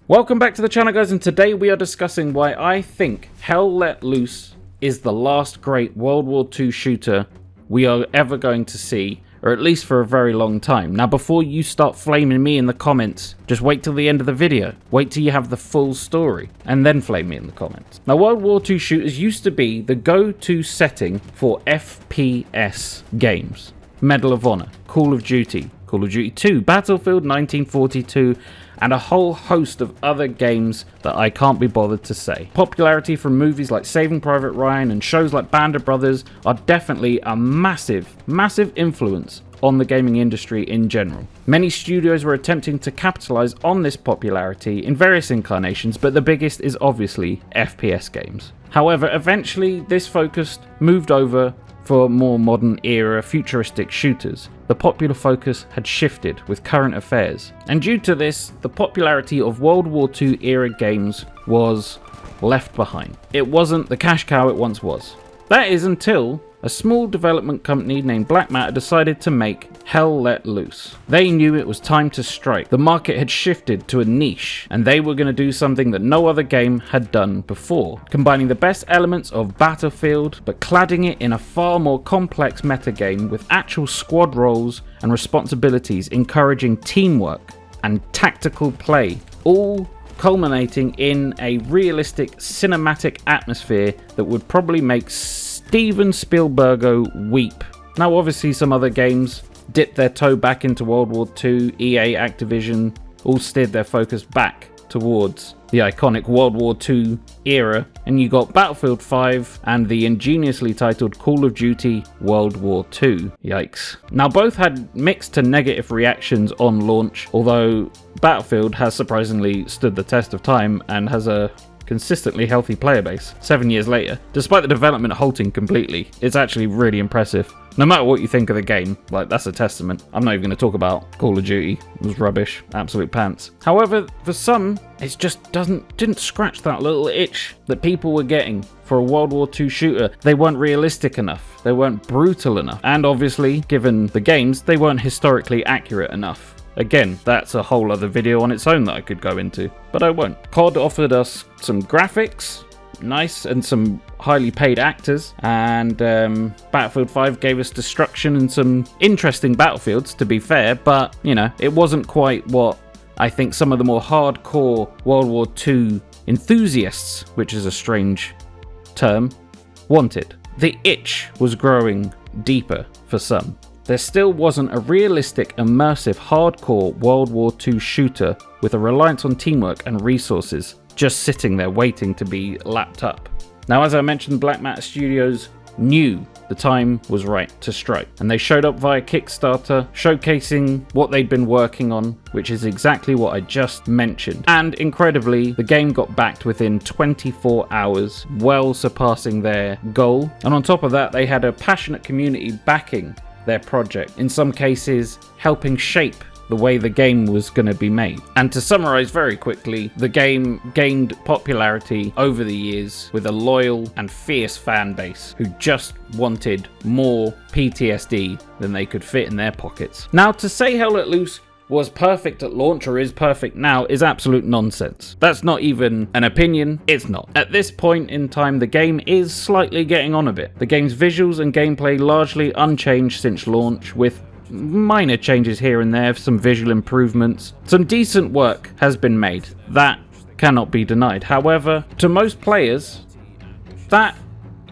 Welcome back to the channel, guys, and today we are discussing why I think Hell Let Loose is the last great World War II shooter we are ever going to see, or at least for a very long time. Now, before you start flaming me in the comments, just wait till the end of the video. Wait till you have the full story, and then flame me in the comments. Now, World War II shooters used to be the go-to setting for FPS games. Medal of Honor, Call of Duty, Call of Duty 2, Battlefield 1942, and a whole host of other games that I can't be bothered to say. Popularity from movies like Saving Private Ryan and shows like Band of Brothers are definitely a massive influence on the gaming industry in general. Many studios were attempting to capitalize on this popularity in various incarnations, but the biggest is obviously FPS games. However, eventually this focus moved over for more modern era futuristic shooters. The popular focus had shifted with current affairs, and due to this, the popularity of World War II era games was left behind. It wasn't the cash cow it once was. That is until a small development company named Black Matter decided to make Hell Let Loose. They knew it was time to strike. The market had shifted to a niche, and they were going to do something that no other game had done before, combining the best elements of Battlefield, but cladding it in a far more complex metagame with actual squad roles and responsibilities, encouraging teamwork and tactical play, all culminating in a realistic cinematic atmosphere that would probably make Steven Spielbergo weep. Now, obviously some other games dipped their toe back into World War II. EA, Activision all steered their focus back towards the iconic World War II era, and you got Battlefield 5 and the ingeniously titled Call of Duty World War II. Yikes. Now, both had mixed to negative reactions on launch, although Battlefield has surprisingly stood the test of time and has a consistently healthy player base 7 years later. Despite the development halting completely, it's actually really impressive. No matter what you think of the game, like, that's a testament. I'm not even going to talk about Call of Duty. It was rubbish, absolute pants. However, for some, it just didn't scratch that little itch that people were getting for a World War II shooter. They weren't realistic enough, they weren't brutal enough, and obviously, given the games, they weren't historically accurate enough. Again, that's a whole other video on its own that I could go into, but I won't. COD offered us some graphics, nice, and some highly paid actors, and Battlefield 5 gave us destruction and some interesting battlefields, to be fair, but, you know, it wasn't quite what I think some of the more hardcore World War II enthusiasts, which is a strange term, wanted. The itch was growing deeper for some. There still wasn't a realistic, immersive, hardcore World War II shooter with a reliance on teamwork and resources just sitting there waiting to be lapped up. Now, as I mentioned, Black Matter Studios knew the time was right to strike, and they showed up via Kickstarter, showcasing what they'd been working on, which is exactly what I just mentioned. And incredibly, the game got backed within 24 hours, well surpassing their goal. And on top of that, they had a passionate community backing their project, in some cases helping shape the way the game was going to be made. And to summarize very quickly, the game gained popularity over the years with a loyal and fierce fan base who just wanted more PTSD than they could fit in their pockets. Now, to say Hell Let Loose was perfect at launch or is perfect now is absolute nonsense. That's not even an opinion, it's not. At this point in time, the game is slightly getting on a bit. The game's visuals and gameplay largely unchanged since launch, with minor changes here and there, some visual improvements. Some decent work has been made, that cannot be denied. However, to most players, that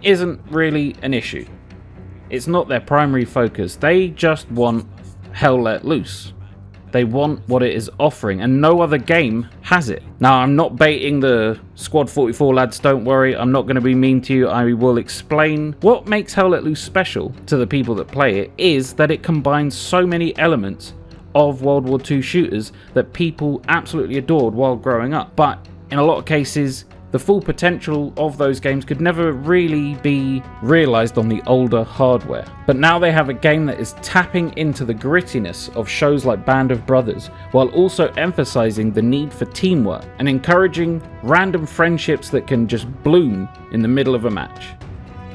isn't really an issue. It's not their primary focus. They just want Hell Let Loose. They want what it is offering, and no other game has it. Now, I'm not baiting the Squad 44 lads, don't worry. I'm not going to be mean to you. I will explain. What makes Hell Let Loose special to the people that play it is that it combines so many elements of World War II shooters that people absolutely adored while growing up. But in a lot of cases, the full potential of those games could never really be realized on the older hardware. But now they have a game that is tapping into the grittiness of shows like Band of Brothers, while also emphasizing the need for teamwork and encouraging random friendships that can just bloom in the middle of a match.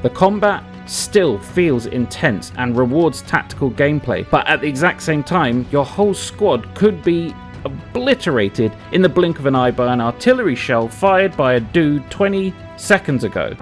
The combat still feels intense and rewards tactical gameplay, but at the exact same time, your whole squad could be obliterated in the blink of an eye by an artillery shell fired by a dude 20 seconds ago.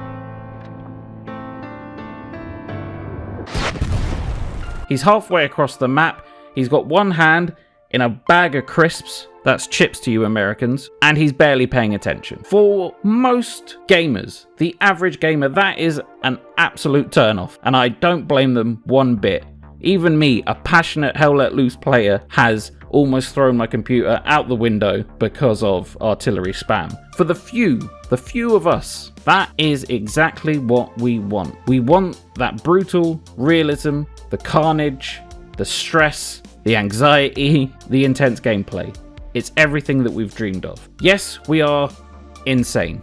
He's halfway across the map, he's got one hand in a bag of crisps, that's chips to you Americans, and he's barely paying attention. For most gamers, the average gamer, that is an absolute turnoff, and I don't blame them one bit. Even me, a passionate Hell Let Loose player, has almost thrown my computer out the window because of artillery spam. For the few of us, that is exactly what we want. We want that brutal realism, the carnage, the stress, the anxiety, the intense gameplay. It's everything that we've dreamed of. Yes, we are insane.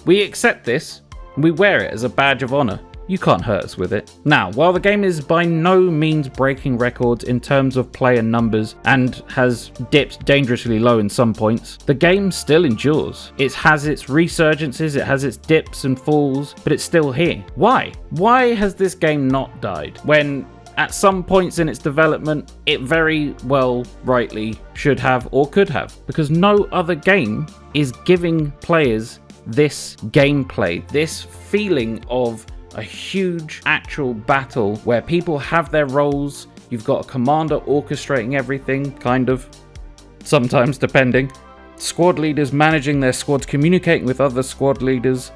We accept this, and we wear it as a badge of honor. You can't hurt us with it. Now, while the game is by no means breaking records in terms of player numbers and has dipped dangerously low in some points, the game still endures. It has its resurgences, it has its dips and falls, but it's still here. Why? Why has this game not died when at some points in its development, it very well rightly should have or could have? Because no other game is giving players this gameplay, this feeling of a huge actual battle where people have their roles. You've got a commander orchestrating everything, kind of, sometimes depending. Squad leaders managing their squads, communicating with other squad leaders,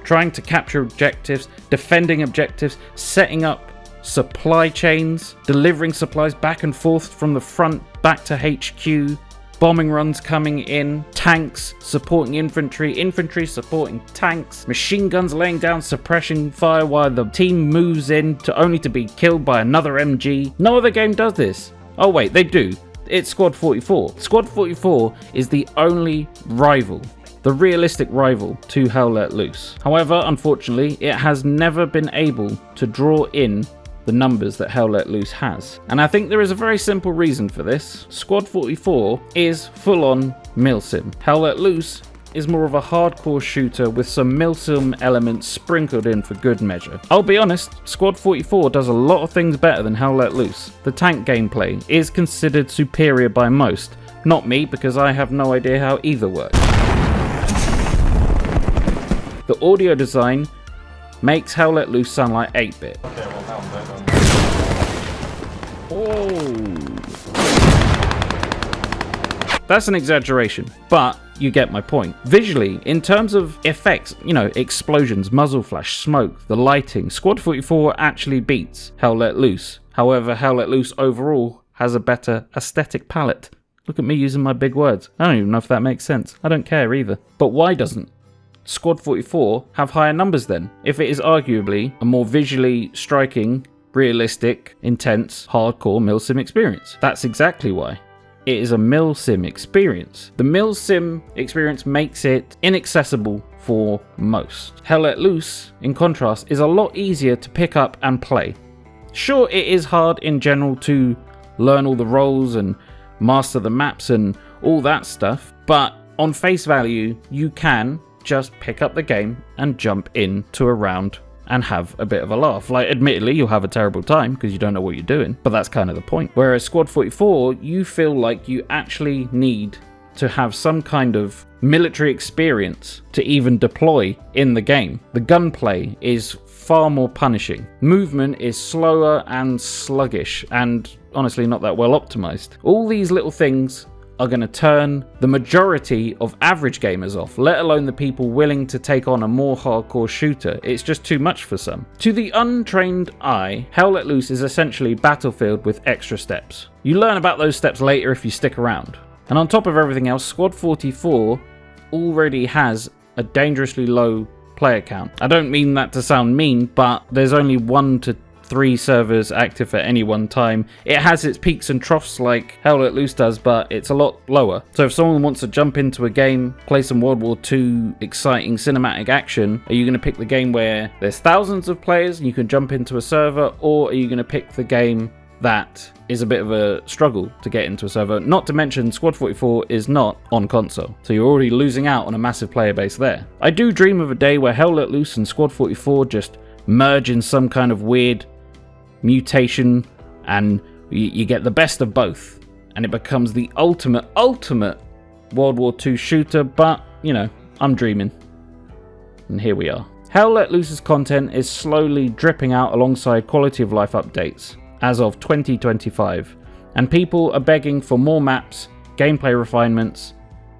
trying to capture objectives, defending objectives, setting up supply chains, delivering supplies back and forth from the front back to HQ, bombing runs coming in, tanks supporting infantry, infantry supporting tanks, machine guns laying down suppression fire while the team moves in only to be killed by another MG. No other game does this. Oh wait, they do. It's Squad 44. Squad 44 is the only rival, the realistic rival to Hell Let Loose. However, unfortunately, it has never been able to draw in the numbers that Hell Let Loose has. And I think there is a very simple reason for this. Squad 44 is full-on milsim. Hell Let Loose is more of a hardcore shooter with some milsim elements sprinkled in for good measure. I'll be honest, Squad 44 does a lot of things better than Hell Let Loose. The tank gameplay is considered superior by most. Not me, because I have no idea how either works. The audio design makes Hell Let Loose sound like 8-bit. Okay, well, Oh. That's an exaggeration, but you get my point. Visually, in terms of effects, explosions, muzzle flash, smoke, the lighting, Squad 44 actually beats Hell Let Loose. However, Hell Let Loose overall has a better aesthetic palette. Look at me using my big words. I don't even know if that makes sense. I don't care either. But why doesn't Squad 44 have higher numbers then, if it is arguably a more visually striking, realistic, intense, hardcore milsim experience? That's exactly why. It is a milsim experience. The milsim experience makes it inaccessible for most. Hell Let Loose, in contrast, is a lot easier to pick up and play. Sure, it is hard in general to learn all the roles and master the maps and all that stuff, but on face value, you can just pick up the game and jump into a round and have a bit of a laugh. Like, admittedly, you'll have a terrible time because you don't know what you're doing, but that's kind of the point. Whereas Squad 44, you feel like you actually need to have some kind of military experience to even deploy in the game. The gunplay is far more punishing. Movement is slower and sluggish and honestly not that well optimized. All these little things are going to turn the majority of average gamers off, let alone the people willing to take on a more hardcore shooter. It's just too much for some. To the untrained eye, Hell Let Loose is essentially Battlefield with extra steps. You learn about those steps later if you stick around. And on top of everything else, Squad 44 already has a dangerously low player count. I don't mean that to sound mean, but there's only 1 to 3 servers active at any one time. It has its peaks and troughs like Hell Let Loose does, but it's a lot lower. So if someone wants to jump into a game, play some World War II exciting cinematic action, are you going to pick the game where there's thousands of players and you can jump into a server, or are you going to pick the game that is a bit of a struggle to get into a server? Not to mention, Squad 44 is not on console, so you're already losing out on a massive player base there. I do dream of a day where Hell Let Loose and Squad 44 just merge in some kind of weird mutation and you get the best of both, and it becomes the ultimate World War II shooter, but, you know, I'm dreaming. And here we are. Hell Let Loose's content is slowly dripping out alongside quality of life updates as of 2025, and people are begging for more maps, gameplay refinements,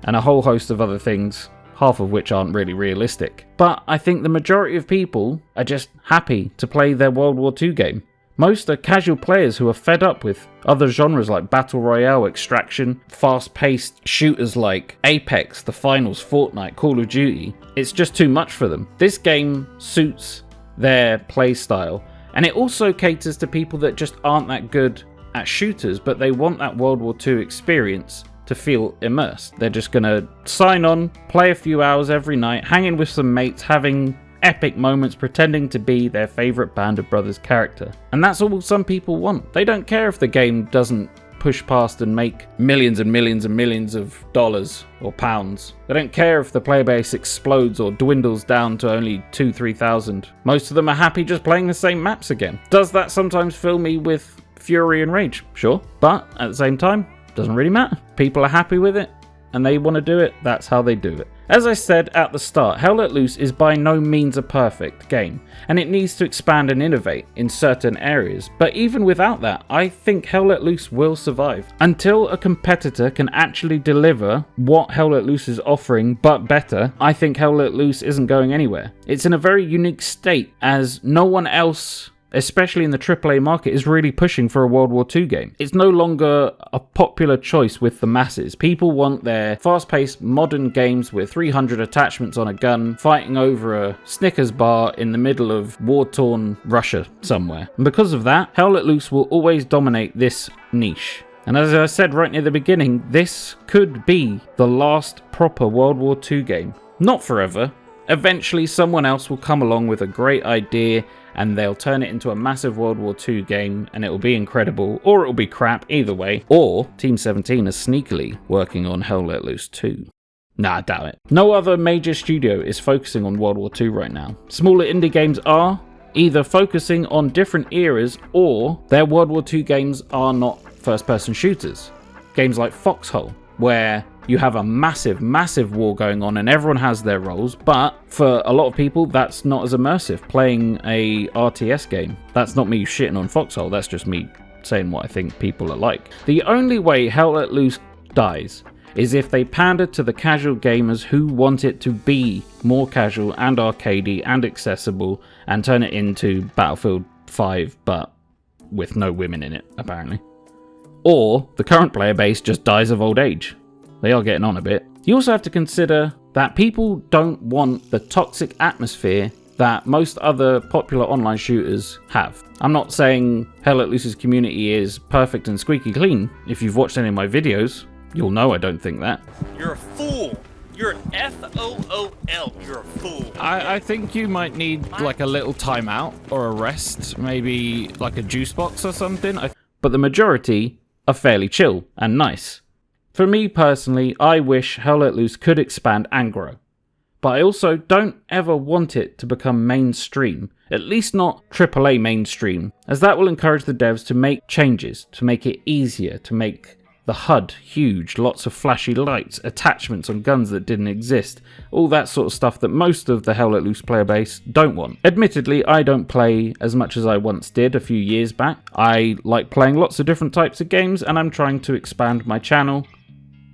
and a whole host of other things, half of which aren't really realistic. But I think the majority of people are just happy to play their World War II game. Most are casual players who are fed up with other genres like Battle Royale, Extraction, fast-paced shooters like Apex, The Finals, Fortnite, Call of Duty. It's just too much for them. This game suits their playstyle, and it also caters to people that just aren't that good at shooters, but they want that World War II experience to feel immersed. They're just gonna sign on, play a few hours every night, hanging with some mates, having epic moments, pretending to be their favourite Band of Brothers character. And that's all some people want. They don't care if the game doesn't push past and make millions and millions and millions of dollars or pounds. They don't care if the player base explodes or dwindles down to only 2,000-3,000. Most of them are happy just playing the same maps again. Does that sometimes fill me with fury and rage? Sure. But at the same time, doesn't really matter. People are happy with it and they want to do it. That's how they do it. As I said at the start, Hell Let Loose is by no means a perfect game, and it needs to expand and innovate in certain areas. But even without that, I think Hell Let Loose will survive. Until a competitor can actually deliver what Hell Let Loose is offering, but better, I think Hell Let Loose isn't going anywhere. It's in a very unique state, as no one else, especially in the AAA market, is really pushing for a World War II game. It's no longer a popular choice with the masses. People want their fast-paced modern games with 300 attachments on a gun, fighting over a Snickers bar in the middle of war-torn Russia somewhere. And because of that, Hell Let Loose will always dominate this niche. And as I said right near the beginning, this could be the last proper World War II game. Not forever. Eventually someone else will come along with a great idea and they'll turn it into a massive World War II game and it will be incredible, or it will be crap, either way. Or Team 17 is sneakily working on Hell Let Loose 2. Nah, I doubt it. No other major studio is focusing on World War II right now. Smaller indie games are either focusing on different eras, or their World War II games are not first-person shooters. Games like Foxhole, where you have a massive war going on and everyone has their roles, but for a lot of people that's not as immersive, playing a RTS game. That's not me shitting on Foxhole, that's just me saying what I think people are like. The only way Hell Let Loose dies is if they pander to the casual gamers who want it to be more casual and arcadey and accessible, and turn it into Battlefield 5 but with no women in it, apparently. Or the current player base just dies of old age. They are getting on a bit. You also have to consider that people don't want the toxic atmosphere that most other popular online shooters have. I'm not saying Hell Let Loose's community is perfect and squeaky clean. If you've watched any of my videos, you'll know I don't think that. You're a fool. You're an F-O-O-L. You're a fool. I think you might need like a little timeout or a rest, maybe like a juice box or something. But the majority are fairly chill and nice. For me personally, I wish Hell Let Loose could expand and grow. But I also don't ever want it to become mainstream, at least not AAA mainstream, as that will encourage the devs to make changes, to make it easier, to make the HUD huge, lots of flashy lights, attachments on guns that didn't exist, all that sort of stuff that most of the Hell Let Loose player base don't want. Admittedly, I don't play as much as I once did a few years back. I like playing lots of different types of games, and I'm trying to expand my channel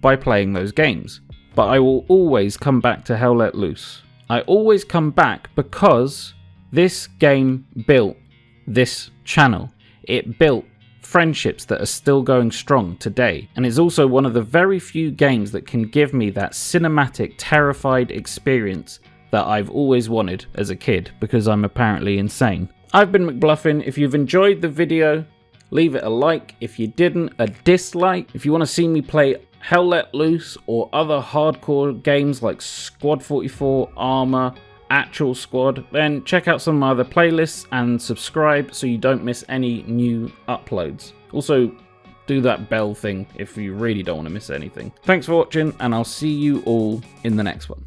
by playing those games. But I will always come back to Hell Let Loose. I always come back because this game built this channel. It built friendships that are still going strong today, and is also one of the very few games that can give me that cinematic, terrified experience that I've always wanted as a kid, because I'm apparently insane. I've been McBluffin. If you've enjoyed the video, leave it a like. If you didn't, a dislike. If you want to see me play Hell Let Loose or other hardcore games like Squad 44, Arma, Actual Squad, then check out some of my other playlists and subscribe so you don't miss any new uploads. Also, do that bell thing if you really don't want to miss anything. Thanks for watching, and I'll see you all in the next one.